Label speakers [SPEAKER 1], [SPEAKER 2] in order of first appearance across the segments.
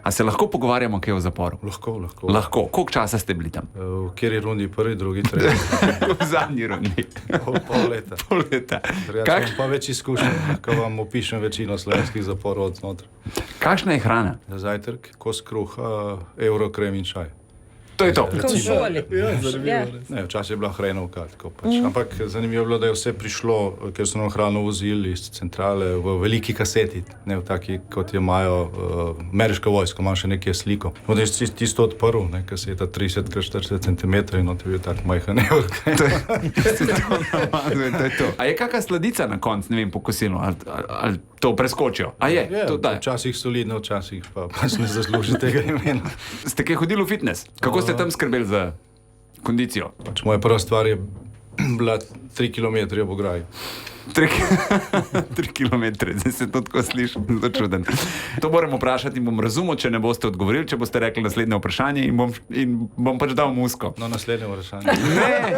[SPEAKER 1] A se lahko pogovarjamo kaj o zaporu? Lahko. Koliko časa ste bili tam?
[SPEAKER 2] V kateri rundi? Prvi, drugi, tretji?
[SPEAKER 1] V zadnji rundi.
[SPEAKER 2] Pol leta.
[SPEAKER 1] Pol leta.
[SPEAKER 2] Imam pa več izkušenj, ko vam opišem večino slovenskih zaporov od znotraj.
[SPEAKER 1] Kakšna je hrana?
[SPEAKER 2] Zajtrk, kos kruha, evro, krem in čaj.
[SPEAKER 1] To je to.
[SPEAKER 3] Kot v šoli.
[SPEAKER 2] Ne, včasih je bila hrenovka, tako pač. Ampak zanimivo je bilo, da je vse prišlo, ker so nam hrano vozili iz centrale v veliki kaseti, ne v taki, kot je imajo ameriško vojsko, imam še nekaj sliko. Onda je tisto odprl, ne, kaseta 30x40 cm in on je bil tak majhen evrk.
[SPEAKER 1] To je to. A je kakšna sladica na koncu, ne vem, po kosilu, ali to preskočijo? A je?
[SPEAKER 2] Včasih solidno, včasih pa pač ne zasluži tega imena.
[SPEAKER 1] Ste kaj hodili v fitness? Kako ste tam skrbeli za kondicijo?
[SPEAKER 2] Pač moja prva stvar je bila 3 km ob ograji.
[SPEAKER 1] 3 kilometre, zdaj se to tako sliši, zelo čuden. To moram vprašati in bom razumel, če ne boste odgovorili, če boste rekli naslednje vprašanje in bom pač dal musko.
[SPEAKER 2] No, naslednje vprašanje.
[SPEAKER 1] Ne,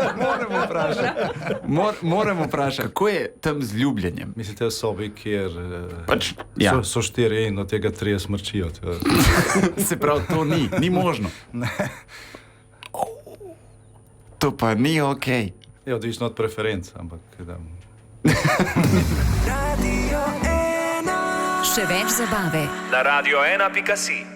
[SPEAKER 1] moram vprašati, kako je tam z ljubljenjem?
[SPEAKER 2] Mislite v sobi, kjer
[SPEAKER 1] Pač, ja.
[SPEAKER 2] so 4 in od tega 3 smrčijo.
[SPEAKER 1] Se pravi, to ni možno.
[SPEAKER 2] Ne.
[SPEAKER 1] To pa ni okej.
[SPEAKER 2] Je odvisno od preferenc, ampak da...
[SPEAKER 4] Še več zabave
[SPEAKER 5] na radio1.si.